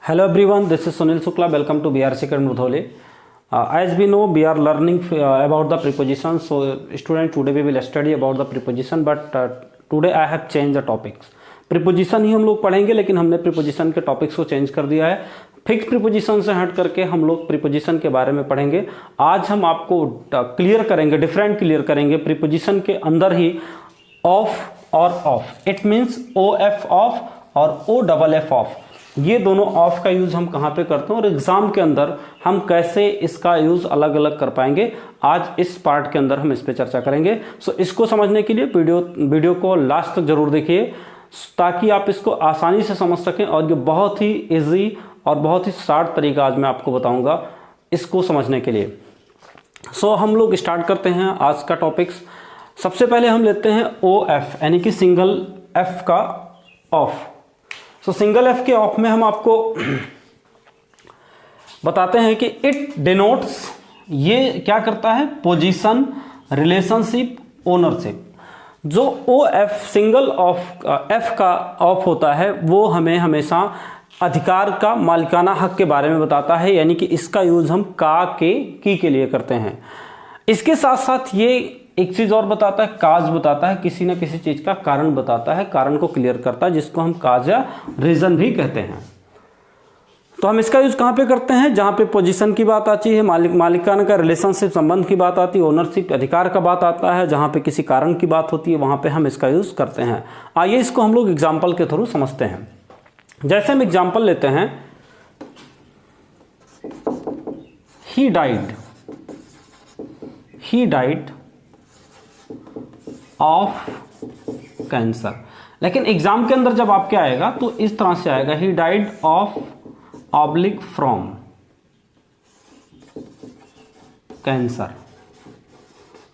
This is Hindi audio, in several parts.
Hello everyone, this is Sunil Shukla. Welcome to BRC Murdhole. As we know, we are learning about the prepositions. So, student, today we will study about the preposition. But today I have changed the topics. Preposition ही हम लोग पढ़ेंगे, लेकिन हमने प्रीपोजिशन के टॉपिक्स को चेंज कर दिया है. फिक्स प्रीपोजिशन से हट करके हम लोग प्रीपोजिशन के बारे में पढ़ेंगे. आज हम आपको क्लियर करेंगे, डिफरेंट क्लियर करेंगे प्रीपोजिशन के अंदर ही ऑफ और of. It means O F of और ओ डबल एफ ऑफ. ये दोनों ऑफ का यूज हम कहाँ पे करते हैं और एग्जाम के अंदर हम कैसे इसका यूज अलग अलग कर पाएंगे. आज इस पार्ट के अंदर हम इस पे चर्चा करेंगे. सो इसको समझने के लिए वीडियो को लास्ट तक जरूर देखिए, ताकि आप इसको आसानी से समझ सकें. और ये बहुत ही इजी और बहुत ही शार्ट तरीका आज मैं आपको बताऊंगा इसको समझने के लिए. सो हम लोग स्टार्ट करते हैं आज का टॉपिक्स. सबसे पहले हम लेते हैं ओ एफ, यानी कि सिंगल एफ का ऑफ. सो सिंगल एफ के ऑफ में हम आपको बताते हैं कि इट डिनोट्स, ये क्या करता है, पोजीशन, रिलेशनशिप, ओनरशिप. जो O F single of F का ऑफ होता है वो हमें हमेशा अधिकार का, मालिकाना हक के बारे में बताता है, यानी कि इसका यूज हम का, के, की लिए करते हैं. इसके साथ साथ ये एक चीज और बताता है, काज बताता है, किसी न किसी चीज का कारण बताता है, कारण को क्लियर करता है, जिसको हम काज या रीजन भी कहते हैं. तो हम इसका यूज कहाँ पे करते हैं, जहाँ पे पोजीशन की बात आती है, मालिकाना का, रिलेशनशिप, संबंध की बात आती है, ओनरशिप, अधिकार का बात आता है, जहाँ पे किसी कारण की बात होती है वहां पे हम इसका यूज करते हैं. आइए इसको हम लोग एग्जाम्पल के थ्रू समझते हैं. जैसे हम एग्जाम्पल लेते हैं, ही डाइड ऑफ कैंसर. लेकिन एग्जाम के अंदर जब आपके आएगा तो इस तरह से आएगा, he died of oblique from cancer.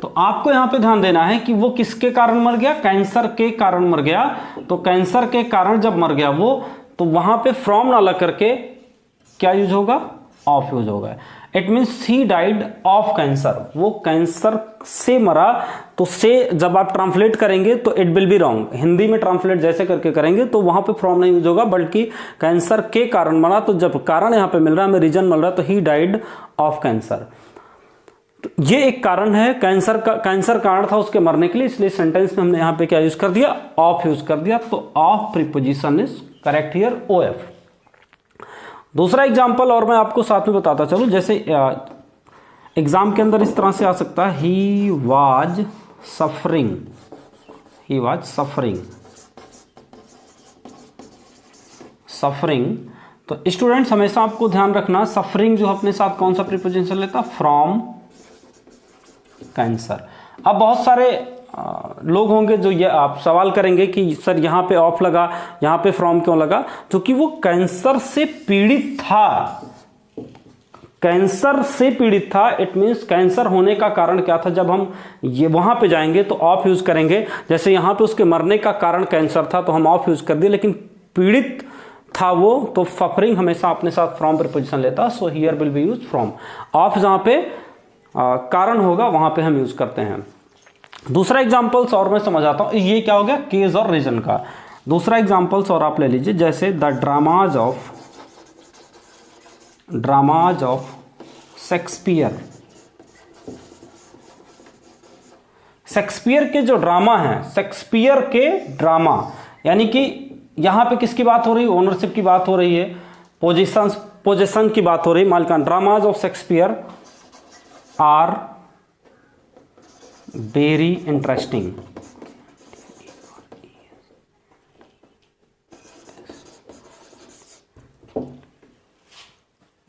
तो आपको यहां पे ध्यान देना है कि वो किसके कारण मर गया, कैंसर के कारण मर गया. तो कैंसर के कारण जब मर गया वो, तो वहां पे फ्रॉम ना लग करके क्या यूज होगा, ऑफ यूज होगा. It means he died of cancer, वो कैंसर से मरा. तो से जब आप ट्रांसलेट करेंगे तो it will be wrong. Hindi में ट्रांसलेट जैसे करके करेंगे तो वहां पे फ्रॉम नहीं यूज होगा, बल्कि कैंसर के कारण मरा. तो जब कारण यहां पे मिल रहा है, हमें रीजन मिल रहा है, तो ही डाइड ऑफ कैंसर. तो ये एक कारण है, कैंसर कारण था उसके मरने के लिए, इसलिए सेंटेंस में हमने यहां पे क्या यूज कर दिया, ऑफ यूज कर दिया. तो of preposition is correct here, O F. दूसरा एग्जाम्पल और मैं आपको साथ में बताता चलूं. जैसे एग्जाम के अंदर इस तरह से आ सकता है, ही वाज सफरिंग. तो स्टूडेंट्स हमेशा आपको ध्यान रखना, सफरिंग जो अपने साथ कौन सा प्रीपोजिशन लेता, फ्रॉम कैंसर. अब बहुत सारे लोग होंगे जो ये आप सवाल करेंगे कि सर यहाँ पे ऑफ लगा, यहाँ पे फ्रॉम क्यों लगा. क्योंकि वो कैंसर से पीड़ित था, कैंसर से पीड़ित था. इट मीन्स कैंसर होने का कारण क्या था. जब हम ये वहां पे जाएंगे तो ऑफ यूज करेंगे. जैसे यहाँ पे उसके मरने का कारण कैंसर था तो हम ऑफ यूज कर दिए, लेकिन पीड़ित था वो, तो सफरिंग हमेशा अपने साथ फ्रॉम प्रीपोजिशन लेता. So here will be use from. Of जहां पे कारण होगा वहां पे हम यूज करते हैं. दूसरा एग्जाम्पल्स और मैं समझाता हूं. ये क्या हो गया, केस और रीजन का. दूसरा एग्जाम्पल्स और आप ले लीजिए, जैसे the dramas of Shakespeare. Shakespeare के जो ड्रामा है, शेक्सपियर के ड्रामा, यानी कि यहां पे किसकी बात हो रही है, ओनरशिप की बात हो रही है, पोजीशन की बात हो रही है, मालिकाना. Dramas of Shakespeare are very interesting.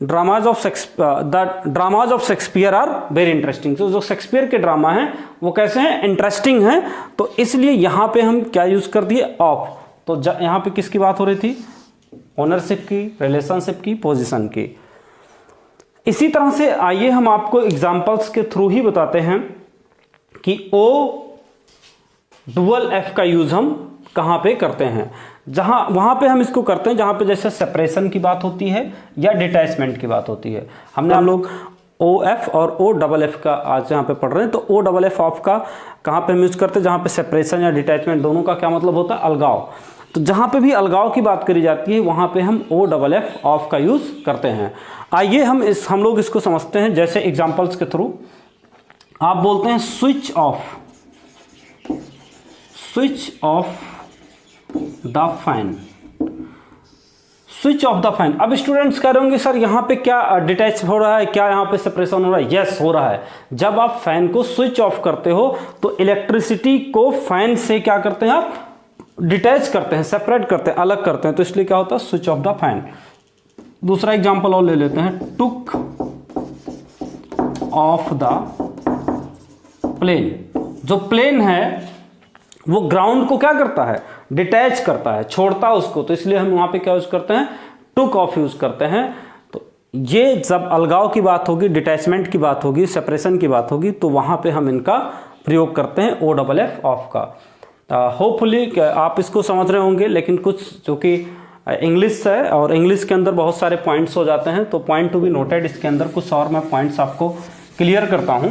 The dramas of Shakespeare are very interesting. तो जो शेक्सपियर के ड्रामा हैं वो कैसे हैं, इंटरेस्टिंग हैं. तो इसलिए यहां पे हम क्या यूज कर दिए, ऑफ. तो यहां पे किसकी बात हो रही थी, ओनरशिप की, रिलेशनशिप की, पोजीशन की. इसी तरह से आइए हम आपको एग्जांपल्स के थ्रू ही बताते हैं कि ओ डुअल एफ का यूज हम कहां पे करते हैं. वहां पे हम इसको करते हैं जहां पे जैसे सेपरेशन की बात होती है या डिटैचमेंट की बात होती है. हम लोग ओ एफ और ओ डबल एफ का आज यहाँ पे पढ़ रहे हैं. तो ओ डबल एफ ऑफ का कहाँ पे हम यूज करते हैं, जहाँ पे सेपरेशन या डिटैचमेंट दोनों का क्या मतलब होता है, अलगाव. तो जहाँ पे भी अलगाव की बात करी जाती है वहाँ पे हम OFF ऑफ का यूज़ करते हैं। आइए हम लोग इसको समझते हैं, जैसे एग्जांपल्स के थ्रू। आप बोलते हैं switch off the fan, switch off the fan. अब स्टूडेंट्स कह रहे होंगे सर यहाँ पे क्या डिटैच हो रहा है, क्या यहाँ पे सेपरेशन हो रहा है? यस, हो रहा है। जब आप फैन को स्विच ऑफ करते हो तो इलेक्ट्रिसिटी को फैन से क्या करते हैं, आप डिटैच करते हैं, सेपरेट करते हैं, अलग करते हैं, तो इसलिए क्या होता है, स्विच ऑफ द फैन। दूसरा एग्जांपल और ले लेते हैं, टुक ऑफ द प्लेन। जो प्लेन है वो ग्राउंड को क्या करता है, डिटैच करता है, छोड़ता है उसको, तो इसलिए हम वहां पे क्या यूज करते हैं, टुक ऑफ यूज करते हैं। तो ये जब अलगाव की बात होगी, डिटैचमेंट की बात होगी, सेपरेशन की बात होगी, तो वहां पे हम इनका प्रयोग करते हैं OFF ऑफ का। होपफुली आप इसको समझ रहे होंगे, लेकिन कुछ जो कि इंग्लिश है और इंग्लिश के अंदर बहुत सारे पॉइंट्स हो जाते हैं, तो पॉइंट टू बी नोटेड, इसके अंदर कुछ और मैं पॉइंट्स आपको क्लियर करता हूं।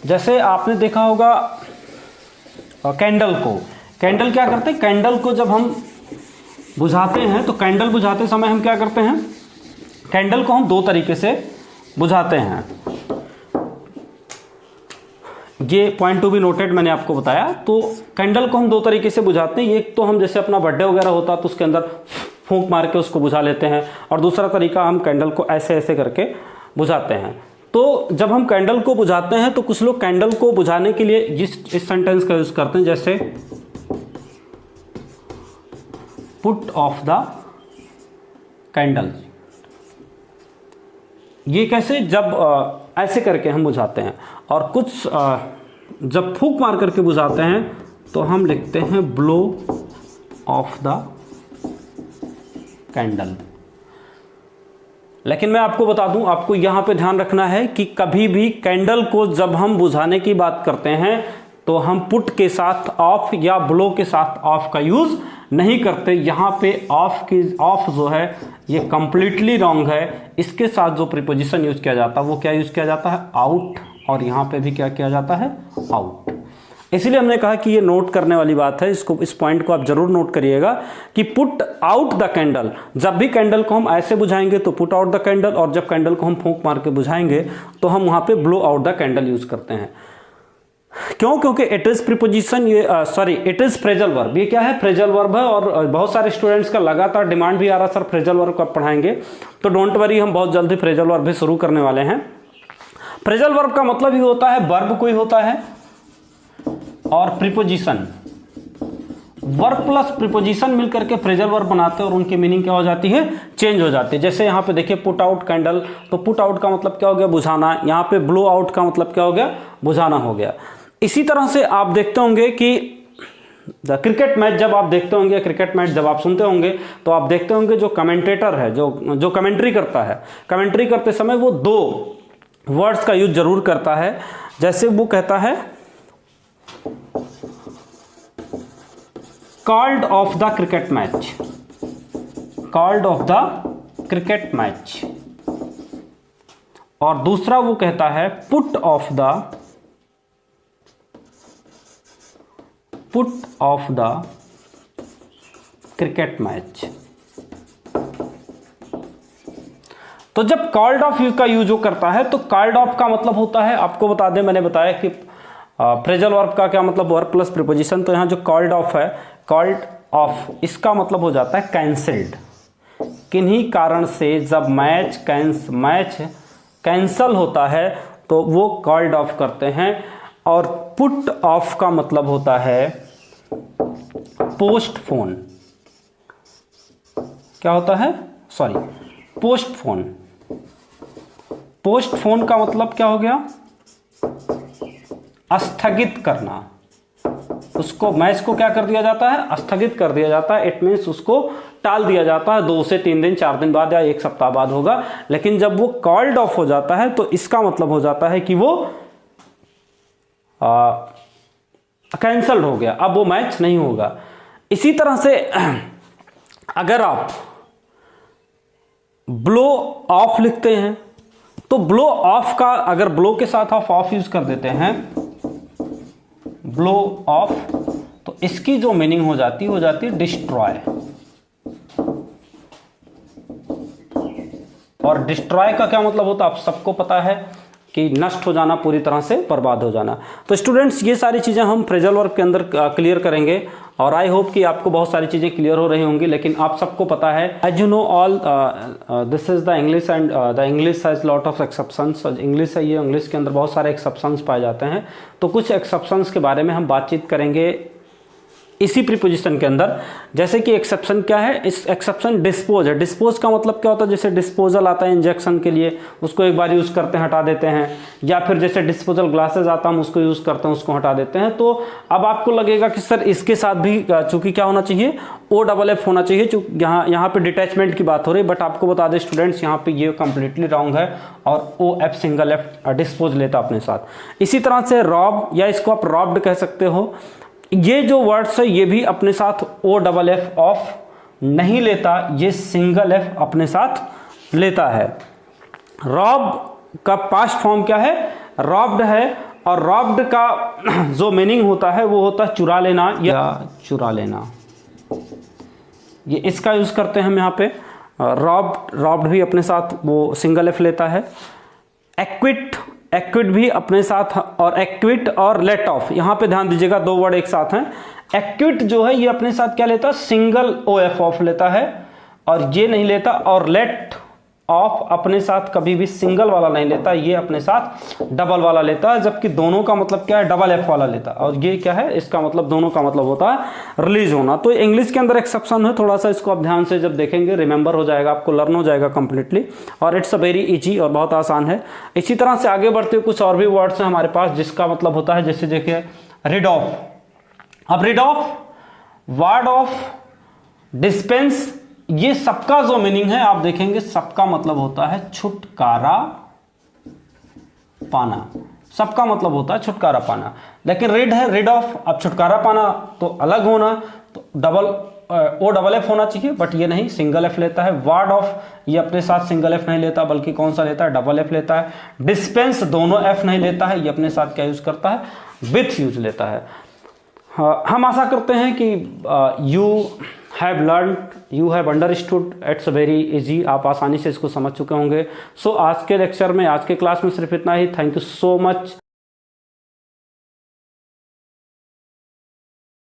जैसे आपने देखा होगा कैंडल क्या करते हैं, कैंडल को जब हम बुझाते हैं तो कैंडल बुझाते समय हम क्या करते हैं, कैंडल को हम दो तरीके से बुझाते हैं। ये पॉइंट टू बी नोटेड मैंने आपको बताया। तो कैंडल को हम दो तरीके से बुझाते हैं, एक तो हम जैसे अपना बर्थडे वगैरह होता तो उसके अंदर फूंक मार के उसको बुझा लेते हैं, और दूसरा तरीका हम कैंडल को ऐसे ऐसे करके बुझाते हैं। तो जब हम कैंडल को बुझाते हैं तो कुछ लोग कैंडल को बुझाने के लिए इस सेंटेंस का यूज करते हैं, जैसे पुट ऑफ द कैंडल। ये कैसे, जब ऐसे करके हम बुझाते हैं, और कुछ जब फूंक मार करके बुझाते हैं तो हम लिखते हैं ब्लो ऑफ द कैंडल। लेकिन मैं आपको बता दूं, आपको यहां पे ध्यान रखना है कि कभी भी कैंडल को जब हम बुझाने की बात करते हैं तो हम पुट के साथ ऑफ या ब्लो के साथ ऑफ का यूज नहीं करते। यहां पे ऑफ जो है ये कंप्लीटली रॉन्ग है। इसके साथ जो प्रीपोजिशन यूज किया जाता है वो क्या यूज किया जाता है, आउट, और यहां पे भी क्या किया जाता है, आउट। इसलिए हमने कहा कि ये नोट करने वाली बात है, इस पॉइंट को आप जरूर नोट करिएगा कि पुट आउट द कैंडल। जब भी कैंडल को हम ऐसे बुझाएंगे तो पुट आउट द कैंडल, और जब कैंडल को हम फूंक मार के बुझाएंगे तो हम वहां पे blow out the candle use करते हैं। क्यों? क्योंकि it is preposition, it is phrasal verb. ये क्या है, फ्रेजल वर्ब है, और बहुत सारे स्टूडेंट्स का लगातार डिमांड भी आ रहा सर फ्रेजल वर्ब कब पढ़ाएंगे, तो डोंट वरी, हम बहुत जल्दी फ्रेजल वर्ब भी शुरू करने वाले हैं। फ्रेजल वर्ब का मतलब ही होता है वर्ब कोई होता है और प्रीपोजिशन, वर्ब प्लस प्रीपोजिशन मिलकर के फ्रेजल वर्ब बनाते हैं, और उनकी मीनिंग क्या हो जाती है, चेंज हो जाती है। जैसे यहाँ पे देखिए पुट आउट कैंडल, तो पुट आउट का मतलब क्या हो गया, बुझाना। यहाँ पे ब्लो आउट का मतलब क्या हो गया, बुझाना हो गया। इसी तरह से आप देखते होंगे कि क्रिकेट मैच जब आप देखते होंगे, क्रिकेट मैच जब आप सुनते होंगे, तो आप देखते होंगे जो कमेंटेटर है, जो कमेंट्री करता है, कमेंट्री करते समय वो दो वर्ड्स का यूज जरूर करता है। जैसे वो कहता है called off the cricket match, called off the cricket match, और दूसरा वो कहता है put off the cricket match. तो जब कॉल्ड ऑफ का यूज करता है तो कॉल्ड ऑफ का मतलब होता है, आपको बता दें, मैंने बताया कि फ्रेजल वर्ब का क्या मतलब, वर्ब प्लस प्रीपोजिशन। तो यहां जो कॉल्ड ऑफ है, कॉल्ड ऑफ, इसका मतलब हो जाता है कैंसिल्ड। किन्हीं कारण से जब मैच कैंसल होता है तो वो कॉल्ड ऑफ करते हैं। और पुट ऑफ का मतलब होता है पोस्टपोन। क्या होता है, सॉरी, पोस्टपोन। पोस्टपोन का मतलब क्या हो गया, स्थगित करना। उसको, मैच को क्या कर दिया जाता है, स्थगित कर दिया जाता है। इट मीन्स उसको टाल दिया जाता है, 2 से 3 दिन 4 दिन बाद या 1 सप्ताह बाद होगा। लेकिन जब वो कॉल्ड ऑफ हो जाता है तो इसका मतलब हो जाता है कि वो कैंसल्ड हो गया, अब वो मैच नहीं होगा। इसी तरह से अगर आप ब्लो ऑफ लिखते हैं तो ब्लो ऑफ का, अगर ब्लो के साथ आप ऑफ यूज कर देते हैं, ब्लो ऑफ, तो इसकी जो मीनिंग हो जाती है डिस्ट्रॉय। और डिस्ट्रॉय का क्या मतलब होता है आप सबको पता है कि नष्ट हो जाना, पूरी तरह से बर्बाद हो जाना। तो स्टूडेंट्स ये सारी चीज़ें हम फ्रेजल वर्ब के अंदर क्लियर करेंगे और आई होप कि आपको बहुत सारी चीज़ें क्लियर हो रही होंगी। लेकिन आप सबको पता है as you know all this is the English and the English has lot of exceptions. English है ये, इंग्लिश के अंदर बहुत सारे एक्सेप्शंस पाए जाते हैं। तो कुछ एक्सेप्शंस के बारे में हम बातचीत करेंगे इसी प्रीपोजिशन के अंदर। जैसे कि एक्सेप्शन क्या है, इस एक्सेप्शन डिस्पोज है। डिस्पोज का मतलब क्या होता है, जैसे डिस्पोजल आता है इंजेक्शन के लिए, उसको एक बार यूज़ करते हैं हटा देते हैं, या फिर जैसे डिस्पोजल ग्लासेस आता है हम उसको यूज़ करते हैं उसको हटा देते हैं। तो अब आपको लगेगा कि सर इसके साथ भी चूंकि क्या होना चाहिए, OFF होना चाहिए, चूँकि यहाँ पे डिटैचमेंट की बात हो रही है। बट आपको बता दें स्टूडेंट्स यहाँ पे ये कंप्लीटली रॉन्ग है और OF सिंगल F डिस्पोज लेता अपने साथ। इसी तरह से रॉब, या इसको आप रॉब्ड कह सकते हो, ये जो वर्ड्स है ये भी अपने साथ OFF ऑफ नहीं लेता, ये सिंगल F अपने साथ लेता है। रॉब का पास्ट फॉर्म क्या है, रॉब्ड है। और रॉब्ड का जो मीनिंग होता है वो होता है चुरा लेना या चुरा लेना। ये इसका यूज करते हैं हम यहाँ पे। रॉब्ड भी अपने साथ वो सिंगल F लेता है। एक्विट भी अपने साथ, और एक्विट और लेट ऑफ, यहाँ पे ध्यान दीजिएगा दो वर्ड एक साथ हैं। एक्विट जो है ये अपने साथ क्या लेता है, सिंगल OF ऑफ लेता है और ये नहीं लेता। और लेट ऑफ अपने साथ कभी भी सिंगल वाला नहीं लेता, ये अपने साथ डबल वाला लेता है। जबकि दोनों का मतलब क्या है, डबल F वाला लेता है। और ये क्या है, इसका मतलब दोनों का मतलब होता है रिलीज होना। तो इंग्लिश के अंदर एक्सेप्शन है, थोड़ा सा इसको आप ध्यान से जब देखेंगे रिमेंबर हो जाएगा, आपको लर्न हो जाएगा कंप्लीटली। और इट्स अ वेरी इजी और बहुत आसान है। इसी तरह से आगे बढ़ते हुए कुछ और भी वर्ड्स हैं हमारे पास जिसका मतलब होता है, जैसे देखिए रिड ऑफ। अब rid of, ward off, dispense, ये सबका जो मीनिंग है आप देखेंगे सबका मतलब होता है छुटकारा पाना। सबका मतलब होता है छुटकारा पाना। लेकिन रिड है, रिड ऑफ, अब छुटकारा पाना तो अलग होना, तो OFF होना चाहिए, बट ये नहीं, सिंगल F लेता है। वार्ड ऑफ ये अपने साथ सिंगल F नहीं लेता, बल्कि कौन सा लेता है, डबल F लेता है। डिस्पेंस दोनों F नहीं लेता है, ये अपने साथ क्या यूज करता है, विथ यूज लेता है। हम आशा करते हैं कि you have learn, you have understood, it's very easy, आप आसानी से इसको समझ चुके होंगे। सो आज के लेक्चर में, आज के क्लास में सिर्फ इतना ही। Thank you so much.